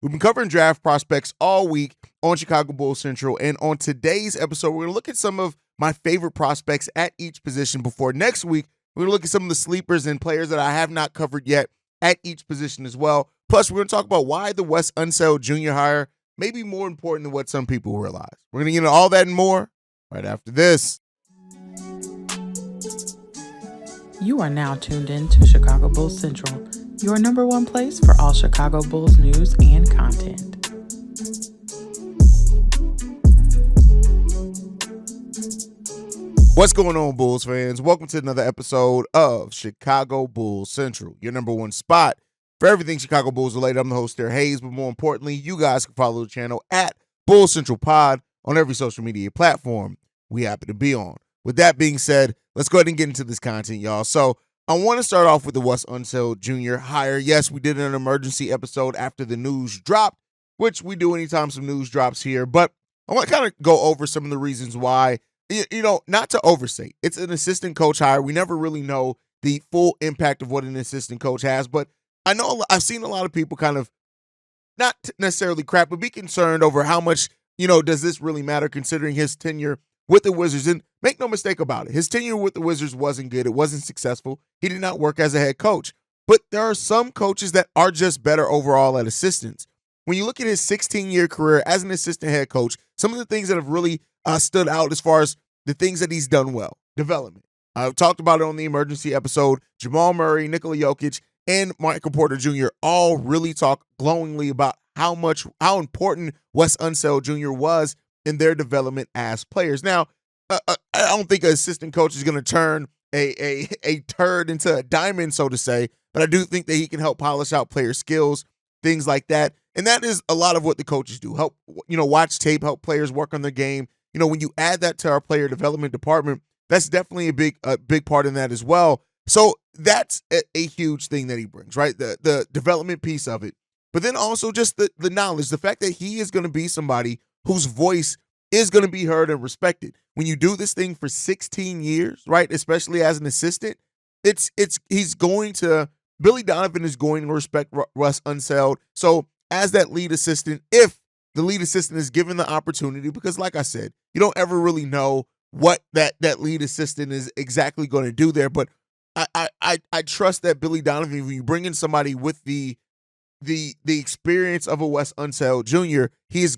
We've been covering draft prospects all week on Chicago Bulls Central, and on today's episode, we're going to look at some of my favorite prospects at each position before next week. We're going to look at some of the sleepers and players that I have not covered yet at each position as well. Plus, we're going to talk about why the Wes Unseld Jr. hire may be more important than what some people realize. We're going to get into all that and more right after this. You are now tuned in to Chicago Bulls Central, your number one place for all Chicago Bulls news and content. What's going on, Bulls fans? Welcome to another episode of Chicago Bulls Central, your number one spot for everything Chicago Bulls related. I'm the host there, Haize, but more importantly, you guys can follow the channel at Bulls Central Pod on every social media platform we happen to be on. With that being said, let's go ahead and get into this content, y'all. So I want to start off with the Wes Unseld Jr. hire. Yes, we did an emergency episode after the news dropped, which we do anytime some news drops here, but I want to kind of go over some of the reasons why. You know, not to overstate, it's an assistant coach hire. We never really know the full impact of what an assistant coach has, but I know I've seen a lot of people kind of not necessarily crap, but be concerned over how much, does this really matter considering his tenure with the Wizards. And make no mistake about it, his tenure with the Wizards wasn't good. It wasn't successful. He did not work as a head coach, but there are some coaches that are just better overall at assistants. When you look at his 16-year career as an assistant head coach, some of the things that have really stood out as far as the things that he's done well. Development. I've talked about it on the emergency episode. Jamal Murray, Nikola Jokic, and Michael Porter Jr. all really talk glowingly about how important Wes Unseld Jr. was in their development as players. Now, I don't think an assistant coach is going to turn a turd into a diamond, so to say, but I do think that he can help polish out player skills, things like that. And that is a lot of what the coaches do. Help, watch tape, help players work on their game. When you add that to our player development department, that's definitely a big part in that as well. So that's a huge thing that he brings, right? The development piece of it. But then also just the knowledge, the fact that he is going to be somebody whose voice is going to be heard and respected. When you do this thing for 16 years, right, especially as an assistant, Billy Donovan is going to respect Wes Unseld. So as that lead assistant, if the lead assistant is given the opportunity, because like I said, you don't ever really know what that lead assistant is exactly going to do there. But I trust that Billy Donovan, when you bring in somebody with the experience of a Wes Unseld Jr., his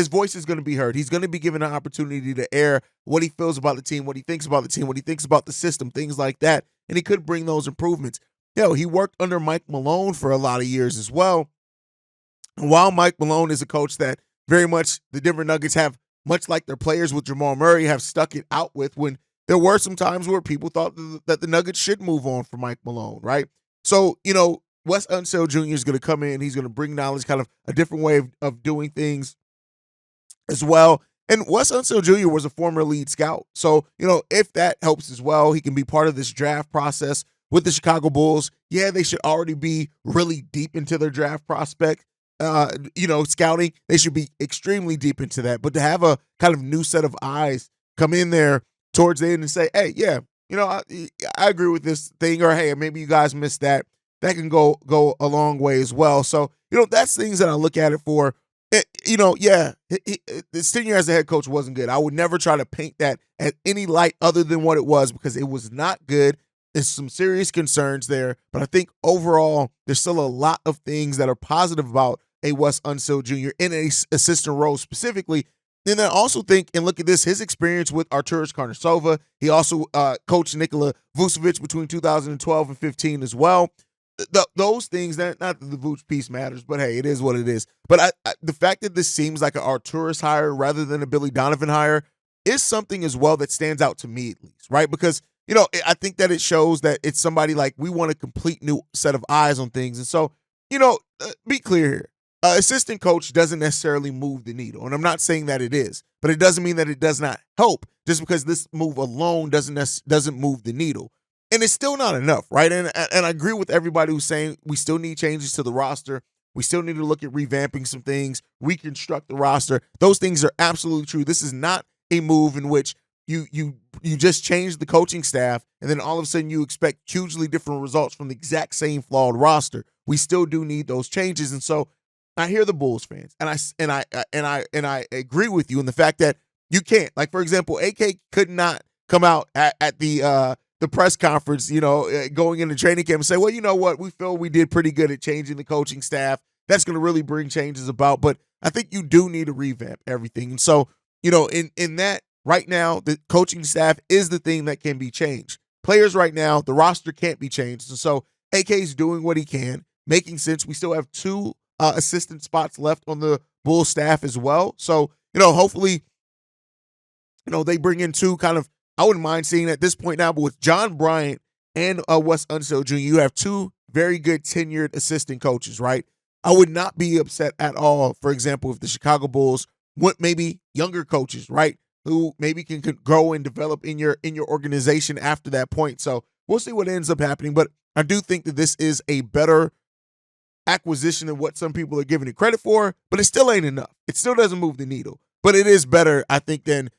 voice is going to be heard. He's going to be given an opportunity to air what he feels about the team, what he thinks about the team, what he thinks about the system, things like that. And he could bring those improvements. He worked under Mike Malone for a lot of years as well. And while Mike Malone is a coach that very much the Denver Nuggets have, much like their players with Jamal Murray, have stuck it out with, when there were some times where people thought that the Nuggets should move on from Mike Malone, right? So, Wes Unseld Jr. is going to come in. He's going to bring knowledge, kind of a different way of doing things as well. And Wes Unseld Jr. was a former lead scout. So, if that helps as well, he can be part of this draft process with the Chicago Bulls. Yeah, they should already be really deep into their draft prospect. Scouting, they should be extremely deep into that. But to have a kind of new set of eyes come in there towards the end and say, hey, yeah, I agree with this thing, or hey, maybe you guys missed that. That can go a long way as well. So, that's things that I look at it for. His tenure as a head coach wasn't good. I would never try to paint that at any light other than what it was, because it was not good. There's some serious concerns there, but I think overall there's still a lot of things that are positive about a Wes Unseld Jr. in a assistant role specifically. And I also think, and look at this, his experience with Arturas Karnisovas. He also coached Nikola Vucevic between 2012 and 15 as well. Those things, not that the Vuce piece matters, but hey, it is what it is. But the fact that this seems like an Arturas hire rather than a Billy Donovan hire is something as well that stands out to me, at least, right? Because I think that it shows that it's somebody like, we want a complete new set of eyes on things. And so, be clear here. Assistant coach doesn't necessarily move the needle. And I'm not saying that it is, but it doesn't mean that it does not help, just because this move alone doesn't move the needle. And it's still not enough, right? And I agree with everybody who's saying we still need changes to the roster. We still need to look at revamping some things, reconstruct the roster. Those things are absolutely true. This is not a move in which you just change the coaching staff and then all of a sudden you expect hugely different results from the exact same flawed roster. We still do need those changes. And so I hear the Bulls fans, and I agree with you in the fact that you can't. Like, for example, AK could not come out at the press conference, going into training camp and say, well, you know what, we feel we did pretty good at changing the coaching staff. That's going to really bring changes about. But I think you do need to revamp everything. And so, in that right now, the coaching staff is the thing that can be changed. Players right now, the roster can't be changed. And so AK's doing what he can, making sense. We still have two assistant spots left on the Bulls staff as well. So, hopefully, they bring in two kind of, I wouldn't mind seeing at this point now, but with John Bryant and Wes Unseld Jr., you have two very good tenured assistant coaches, right? I would not be upset at all, for example, if the Chicago Bulls want maybe younger coaches, right, who maybe can grow and develop in your organization after that point. So we'll see what ends up happening. But I do think that this is a better acquisition than what some people are giving it credit for, but it still ain't enough. It still doesn't move the needle. But it is better, I think, than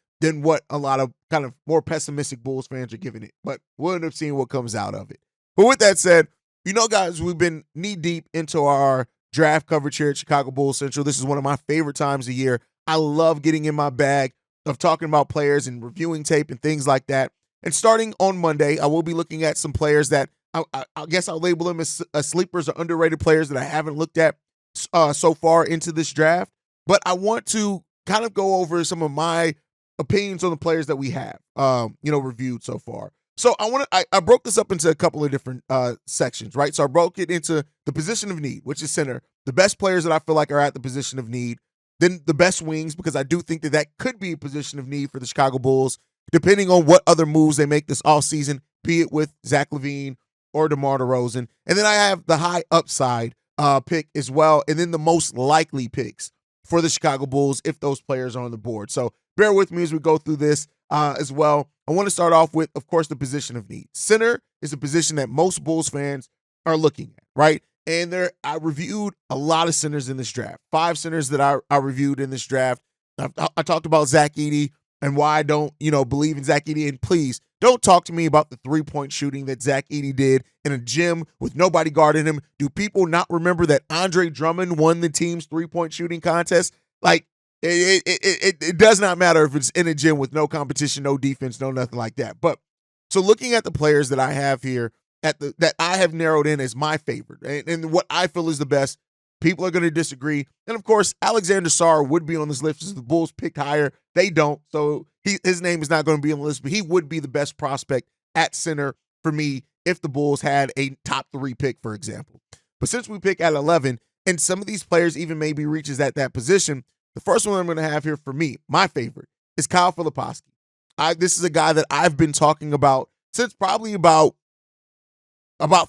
what a lot of kind of more pessimistic Bulls fans are giving it. But we'll end up seeing what comes out of it. But with that said, guys, we've been knee-deep into our draft coverage here at Chicago Bulls Central. This is one of my favorite times of year. I love getting in my bag of talking about players and reviewing tape and things like that. And starting on Monday, I will be looking at some players that I guess I'll label them as sleepers or underrated players that I haven't looked at so far into this draft. But I want to kind of go over some of my opinions on the players that we have, reviewed so far. So I broke this up into a couple of different sections, right? So I broke it into the position of need, which is center, the best players that I feel like are at the position of need, then the best wings, because I do think that could be a position of need for the Chicago Bulls, depending on what other moves they make this offseason, be it with Zach LaVine or DeMar DeRozan. And then I have the high upside pick as well, and then the most likely picks for the Chicago Bulls if those players are on the board. So bear with me as we go through this as well. I want to start off with, of course, the position of need. Center is a position that most Bulls fans are looking at, right? And I reviewed a lot of centers in this draft. 5 centers that I reviewed in this draft. I talked about Zach Edey and why I don't, believe in Zach Edey. And please, don't talk to me about the three-point shooting that Zach Edey did in a gym with nobody guarding him. Do people not remember that Andre Drummond won the team's three-point shooting contest? Like, it does not matter if it's in a gym with no competition, no defense, no nothing like that. But so looking at the players that I have here that I have narrowed in as my favorite and what I feel is the best, people are going to disagree. And of course, Alexander Sarr would be on this list if the Bulls picked higher. They don't. So his name is not going to be on the list, but he would be the best prospect at center for me if the Bulls had a top 3 pick, for example. But since we pick at 11, and some of these players even maybe reaches at that position, the first one I'm going to have here for me, my favorite, is Kyle Filipowski. This is a guy that I've been talking about since probably about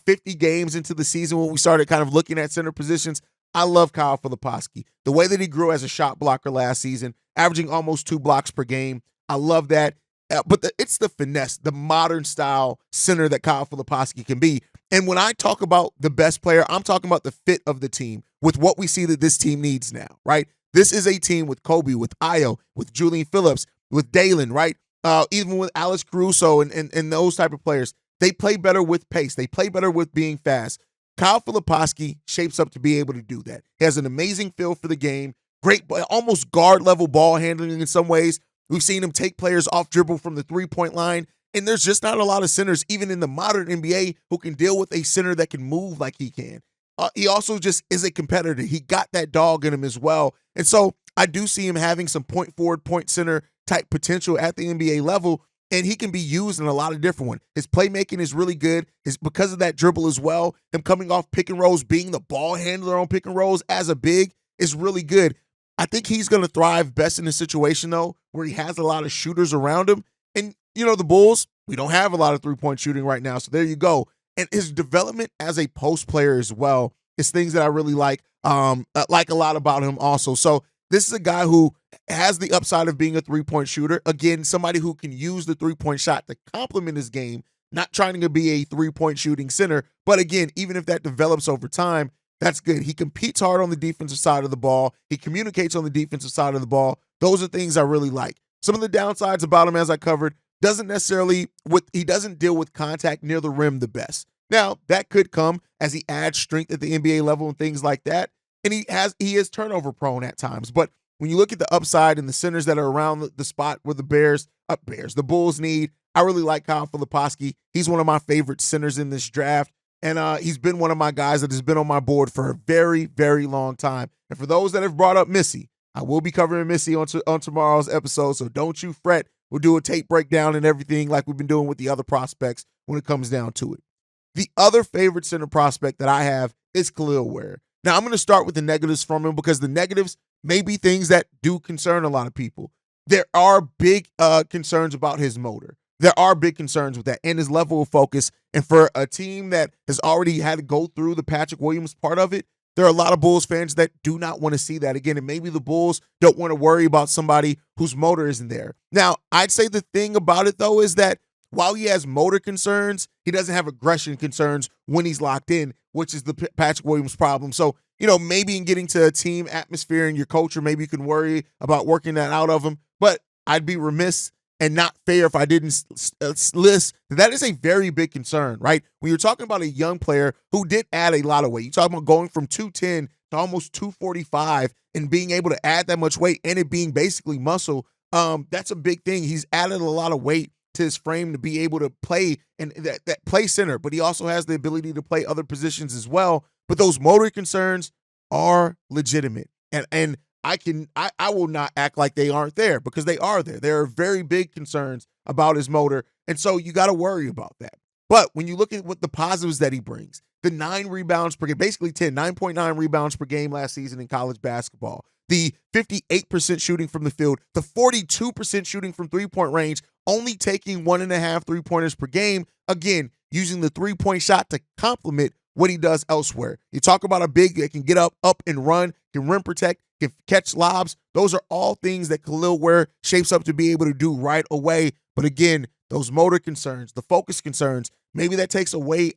50 games into the season when we started kind of looking at center positions. I love Kyle Filipowski. The way that he grew as a shot blocker last season, averaging almost 2 blocks per game. I love that. But it's the finesse, the modern style center that Kyle Filipowski can be. And when I talk about the best player, I'm talking about the fit of the team with what we see that this team needs now, right? This is a team with Kobe, with Ayo, with Julian Phillips, with Dalen, right? Even with Alex Caruso and those type of players. They play better with pace. They play better with being fast. Kyle Filipowski shapes up to be able to do that. He has an amazing feel for the game, great, almost guard-level ball handling in some ways. We've seen him take players off dribble from the three-point line, and there's just not a lot of centers, even in the modern NBA, who can deal with a center that can move like he can. He also just is a competitor. He got that dog in him as well. And so I do see him having some point forward, point center type potential at the NBA level, and he can be used in a lot of different ones. His playmaking is really good. Because of that dribble as well, him coming off pick and rolls, being the ball handler on pick and rolls as a big is really good. I think he's going to thrive best in a situation, though, where he has a lot of shooters around him. And, the Bulls, we don't have a lot of three-point shooting right now, so there you go. And his development as a post player as well is things that I really like a lot about him also. So this is a guy who has the upside of being a three-point shooter. Again, somebody who can use the three-point shot to complement his game, not trying to be a three-point shooting center. But again, even if that develops over time, that's good. He competes hard on the defensive side of the ball. He communicates on the defensive side of the ball. Those are things I really like. Some of the downsides about him, as I covered, he doesn't deal with contact near the rim the best. Now, that could come as he adds strength at the NBA level and things like that. and he is turnover prone at times. But when you look at the upside and the centers that are around the spot where the Bulls need, I really like Kyle Filipowski. He's one of my favorite centers in this draft. And he's been one of my guys that has been on my board for a very, very long time. And for those that have brought up Missy, I will be covering Missy on tomorrow's episode, so don't you fret. We'll do a tape breakdown and everything like we've been doing with the other prospects when it comes down to it. The other favorite center prospect that I have is Khalil Ware. Now, I'm going to start with the negatives from him because the negatives may be things that do concern a lot of people. There are big concerns about his motor. There are big concerns with that and his level of focus. And for a team that has already had to go through the Patrick Williams part of it, there are a lot of Bulls fans that do not want to see that again. And maybe the Bulls don't want to worry about somebody whose motor isn't there. Now, I'd say the thing about it, though, is that while he has motor concerns, he doesn't have aggression concerns when he's locked in, which is the Patrick Williams problem. So, maybe in getting to a team atmosphere and your culture, maybe you can worry about working that out of him. But I'd be remiss and not fair if I didn't list that is a very big concern, right? When you're talking about a young player who did add a lot of weight, you're talking about going from 210 to almost 245 and being able to add that much weight and it being basically muscle. That's a big thing. He's added a lot of weight to his frame to be able to play and that play center, but he also has the ability to play other positions as well. But those motor concerns are legitimate, and I will not act like they aren't there because they are there. There are very big concerns about his motor, and so you got to worry about that. But when you look at what the positives that he brings, the 9 rebounds per game, basically 9.9 rebounds per game last season in college basketball, the 58% shooting from the field, the 42% shooting from three-point range, only taking 1.5 three-pointers per game, again, using the three-point shot to complement what he does elsewhere. You talk about a big that can get up and run, can rim protect, can catch lobs. Those are all things that Khalil Ware shapes up to be able to do right away. But again, those motor concerns, the focus concerns, maybe that takes away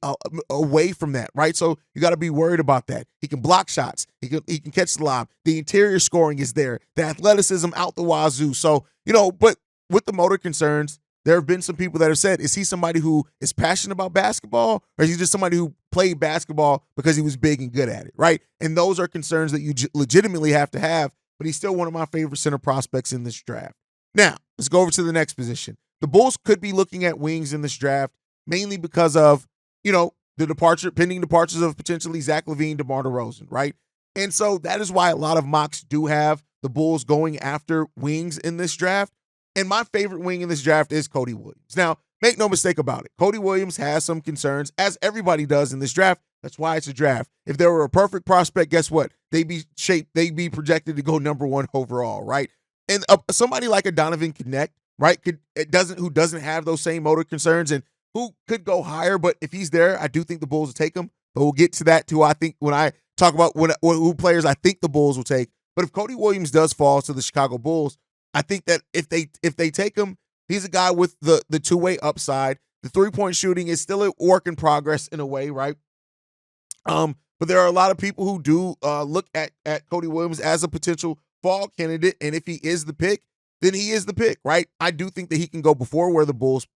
from that, right? So you got to be worried about that. He can block shots. He can catch the lob. The interior scoring is there. The athleticism out the wazoo. So, but with the motor concerns, there have been some people that have said, is he somebody who is passionate about basketball or is he just somebody who played basketball because he was big and good at it, right? And those are concerns that you legitimately have to have, but he's still one of my favorite center prospects in this draft. Now, let's go over to the next position. The Bulls could be looking at wings in this draft, mainly because of, the pending departures of potentially Zach LaVine, DeMar DeRozan, right? And so that is why a lot of mocks do have the Bulls going after wings in this draft. And my favorite wing in this draft is Cody Williams. Now, make no mistake about it. Cody Williams has some concerns, as everybody does in this draft. That's why it's a draft. If there were a perfect prospect, guess what? They'd be projected to go number 1 overall, right? And somebody like a Donovan Connect, right, who doesn't have those same motor concerns and who could go higher, but if he's there, I do think the Bulls will take him. But we'll get to that too. I think when I talk about who players I think the Bulls will take. But if Cody Williams does fall to the Chicago Bulls, I think that if they take him, he's a guy with the two-way upside. The three-point shooting is still a work in progress in a way, right? But there are a lot of people who do look at Cody Williams as a potential fall candidate, and if he is the pick, then he is the pick, right? I do think that he can go before where the Bulls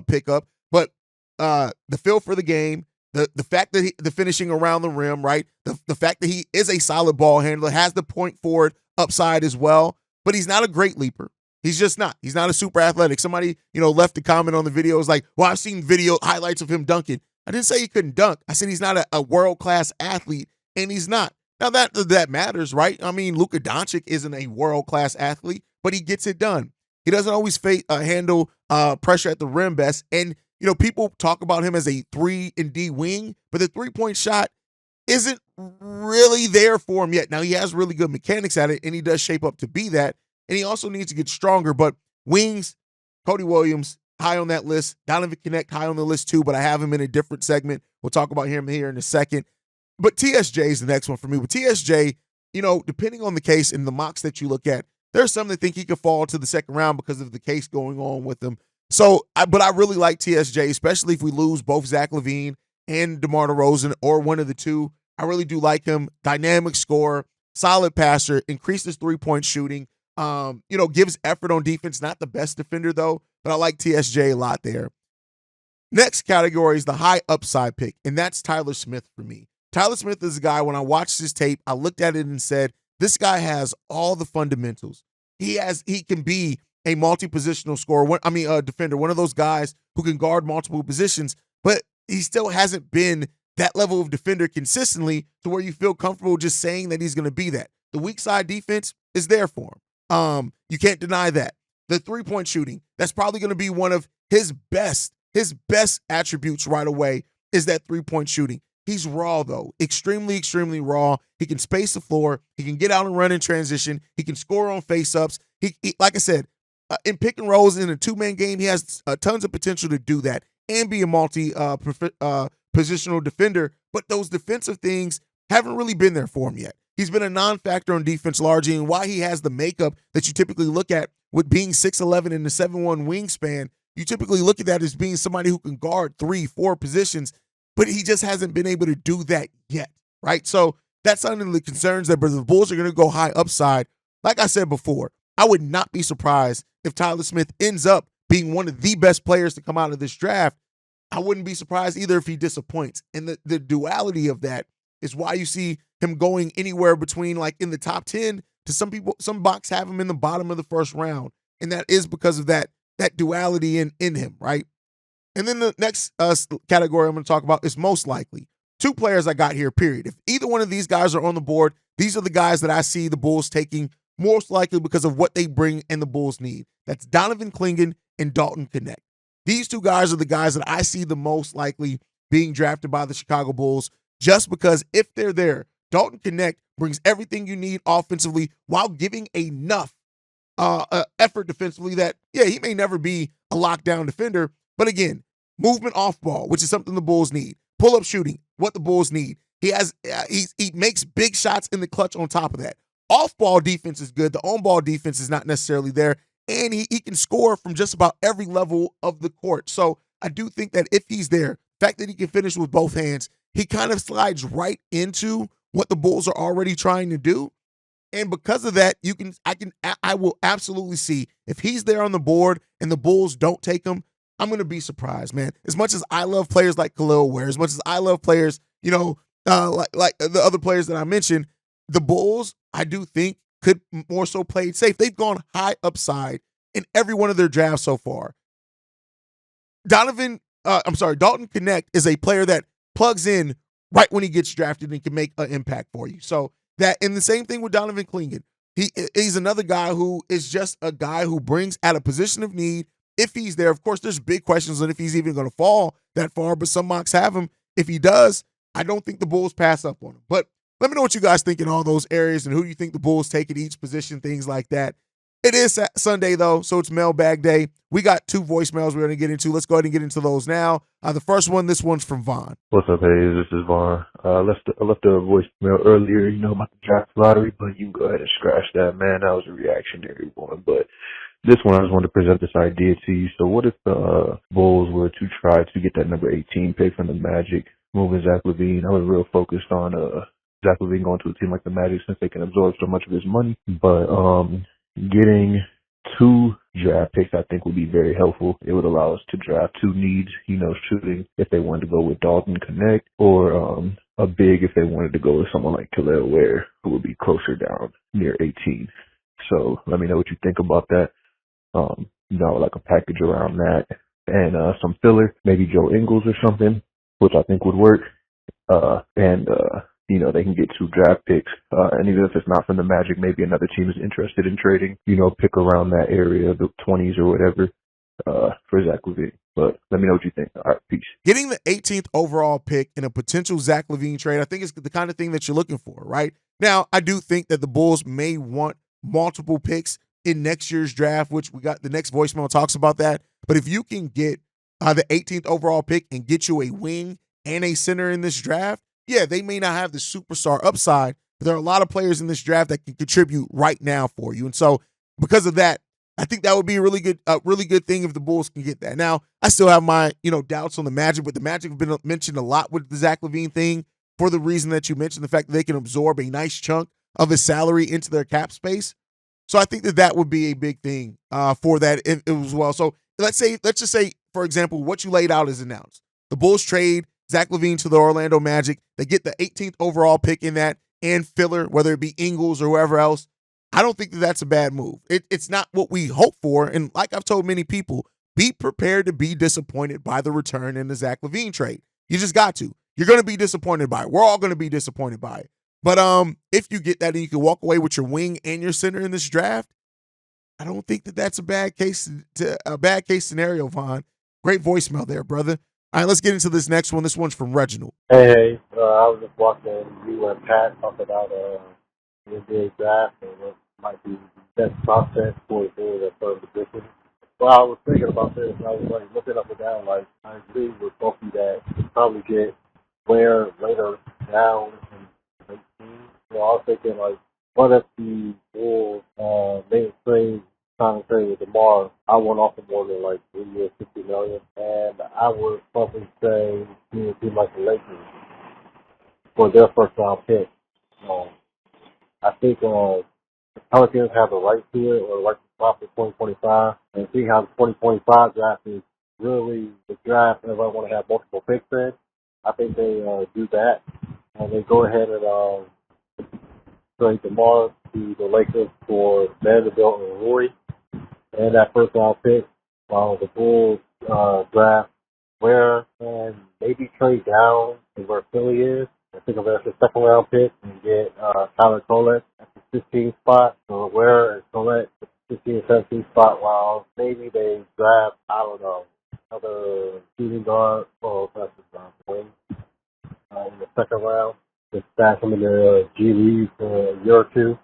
pick up, but the feel for the game, the fact that the finishing around the rim, right? The fact that he is a solid ball handler, has the point forward upside as well, but he's not a great leaper. He's just not. He's not a super athletic. Somebody, left a comment on the video. Was like, well, I've seen video highlights of him dunking. I didn't say he couldn't dunk. I said he's not a world-class athlete, and he's not. Now, that matters, right? I mean, Luka Doncic isn't a world-class athlete, but he gets it done. He doesn't always handle pressure at the rim best. And, people talk about him as a 3-and-D wing, but the three-point shot isn't really there for him yet. Now, he has really good mechanics at it, and he does shape up to be that. And he also needs to get stronger. But wings, Cody Williams, high on that list. Donovan Connect, high on the list too, but I have him in a different segment. We'll talk about him here in a second. But TSJ is the next one for me. With TSJ, depending on the case and the mocks that you look at, there's some that think he could fall to the second round because of the case going on with him. But I really like TSJ, especially if we lose both Zach LaVine and DeMar DeRozan or one of the two. I really do like him. Dynamic scorer, solid passer, increases three-point shooting. Gives effort on defense. Not the best defender, though, but I like TSJ a lot there. Next category is the high upside pick, and that's Tyler Smith for me. Tyler Smith is a guy, when I watched his tape, I looked at it and said, this guy has all the fundamentals. He can be a multi-positional scorer. Defender, one of those guys who can guard multiple positions, but he still hasn't been that level of defender consistently to where you feel comfortable just saying that he's going to be that. The weak side defense is there for him. You can't deny that. The three-point shooting, that's probably going to be one of his best attributes right away is that three-point shooting. He's raw, though. Extremely, extremely raw. He can space the floor. He can get out and run in transition. He can score on face-ups. He like I said, in pick and rolls in a two-man game, he has tons of potential to do that and be a multi-positional defender. But those defensive things haven't really been there for him yet. He's been a non-factor on defense largely, and why he has the makeup that you typically look at with being 6'11" and the 7'1" wingspan, you typically look at that as being somebody who can guard 3-4 positions, but he just hasn't been able to do that yet, right? So that's under the concerns that the Bulls are going to go high upside. Like I said before, I would not be surprised if Tyler Smith ends up being one of the best players to come out of this draft. I wouldn't be surprised either if he disappoints. And the duality of that is why you see him going anywhere between like in the top 10 to some mocks have him in the bottom of the first round. And that is because of that duality in him, right? And then the next category I'm going to talk about is most likely. Two players I got here, period. If either one of these guys are on the board, these are the guys that I see the Bulls taking most likely because of what they bring and the Bulls need. That's Donovan Clingan and Dalton Knecht. These two guys are the guys that I see the most likely being drafted by the Chicago Bulls just because if they're there, Dalton Knecht brings everything you need offensively while giving enough effort defensively that, yeah, he may never be a lockdown defender, but again, movement off ball, which is something the Bulls need. Pull-up shooting, what the Bulls need. He makes big shots in the clutch on top of that. Off-ball defense is good. The on-ball defense is not necessarily there, and he can score from just about every level of the court. So I do think that if he's there, the fact that he can finish with both hands, he kind of slides right into what the Bulls are already trying to do. And because of that, I will absolutely see if he's there on the board and the Bulls don't take him, I'm going to be surprised, man. As much as I love players like Khalil Ware, as much as I love players, like the other players that I mentioned, the Bulls, I do think, could more so play it safe. They've gone high upside in every one of their drafts so far. Dalton Knecht is a player that plugs in right when he gets drafted and can make an impact for you. So that, and the same thing with Donovan Clingan. He's another guy who is just a guy who brings at a position of need. If he's there, of course, there's big questions on if he's even going to fall that far, but some mocks have him. If he does, I don't think the Bulls pass up on him. But let me know what you guys think in all those areas and who you think the Bulls take at each position, things like that. It is Sunday, though, so it's mailbag day. We got 2 voicemails we're going to get into. Let's go ahead and get into those now. The first one, this one's from Vaughn. What's up, Haize? This is Vaughn. I left a voicemail earlier, about the draft lottery, but you can go ahead and scratch that, man. That was a reactionary one. But this one, I just wanted to present this idea to you. So what if the Bulls were to try to get that number 18 pick from the Magic, moving Zach LaVine? I was real focused on Zach LaVine going to a team like the Magic since they can absorb so much of his money. But getting 2 draft picks, I think, would be very helpful. It would allow us to draft 2 needs, shooting if they wanted to go with Dalton Knecht, or a big if they wanted to go with someone like Khalil Ware, who would be closer down near 18. So let me know what you think about that. Like a package around that, and some filler, maybe Joe Ingles or something, which I think would work. They can get 2 draft picks, and even if it's not from the Magic, maybe another team is interested in trading, pick around that area, the 20s or whatever, for Zach LaVine. But let me know what you think. All right, peace. Getting the 18th overall pick in a potential Zach LaVine trade, I think is the kind of thing that you're looking for, right? Now, I do think that the Bulls may want multiple picks in next year's draft, which we got the next voicemail talks about that. But if you can get the 18th overall pick and get you a wing and a center in this draft, yeah, they may not have the superstar upside, but there are a lot of players in this draft that can contribute right now for you. And so because of that, I think that would be a really good thing if the Bulls can get that. Now, I still have my, doubts on the Magic, but the Magic have been mentioned a lot with the Zach LaVine thing for the reason that you mentioned, the fact that they can absorb a nice chunk of his salary into their cap space. So I think that would be a big thing for that as well. So let's just say, for example, what you laid out is announced. The Bulls trade Zach LaVine to the Orlando Magic. They get the 18th overall pick in that and filler, whether it be Ingles or whoever else. I don't think that that's a bad move. It's not what we hope for. And like I've told many people, be prepared to be disappointed by the return in the Zach LaVine trade. You just got to. You're going to be disappointed by it. We're all going to be disappointed by it. But if you get that and you can walk away with your wing and your center in this draft, I don't think that that's a bad case scenario, Vaughn. Great voicemail there, brother. All right, let's get into this next one. This one's from Reginald. Hey, I was just watching you and Pat talk about the NBA draft and what might be the best prospect for the Bulls at certain position. Well, I was thinking about this, and I was like looking up and down. Like, I agree with both of you that you probably get Ware later down in 18. So I was thinking, like, what if the Bulls made a trade, trying to trade with DeMar? I want off of more than like 3 years, $50 million, and I would probably say he would be like the Lakers for their first round pick. I think the Pelicans have the right to it, or the right to swap for 2025, and see how the 2025 draft is really the draft. If I want to have multiple picks in, I think they do that, and they go ahead and trade DeMar to the Lakers for Vanderbilt and Rory, and that first round pick. The Bulls draft Ware and maybe trade down to where Philly is. I think of it as a second round pick and get Tyler Colette at the 15th spot. So Ware and Colette at the 15th and 17th spot, while maybe they draft, I don't know, another shooting guard or offensive wing in the second round. Just stash them in the G League for a year or two.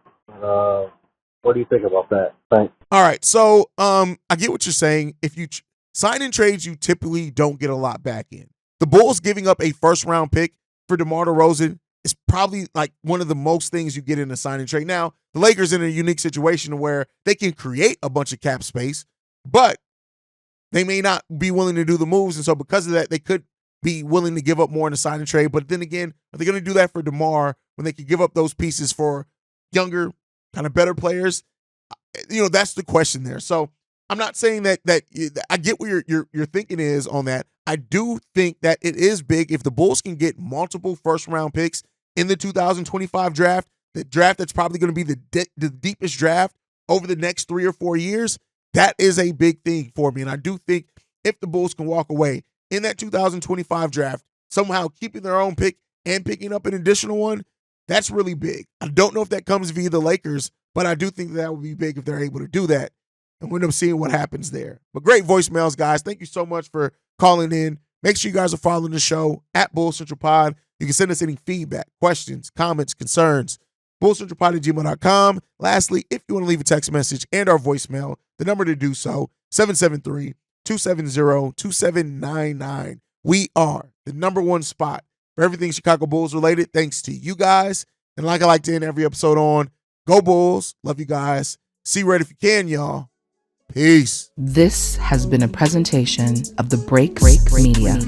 What do you think about that? Thanks. All right, so I get what you're saying. If you sign in trades, you typically don't get a lot back in. The Bulls giving up a first-round pick for DeMar DeRozan is probably like one of the most things you get in a sign and trade. Now, the Lakers in a unique situation where they can create a bunch of cap space, but they may not be willing to do the moves. And so because of that, they could be willing to give up more in a sign and trade. But then again, are they going to do that for DeMar when they could give up those pieces for younger, kind of better players? That's the question there. So I'm not saying that I get what your thinking is on that. I do think that it is big if the Bulls can get multiple first-round picks in the 2025 draft, the draft that's probably going to be the deepest draft over the next 3 or 4 years. That is a big thing for me. And I do think if the Bulls can walk away in that 2025 draft, somehow keeping their own pick and picking up an additional one, that's really big. I don't know if that comes via the Lakers, but I do think that would be big if they're able to do that. And we'll end up seeing what happens there. But great voicemails, guys. Thank you so much for calling in. Make sure you guys are following the show at Bull Central Pod. You can send us any feedback, questions, comments, concerns, bullcentralpod@gmail.com. Lastly, if you want to leave a text message and our voicemail, the number to do so, 773-270-2799. We are the number one spot for everything Chicago Bulls related, thanks to you guys. And like I like to end every episode on, go Bulls. Love you guys. See red if you can, y'all. Peace. This has been a presentation of the Break Media.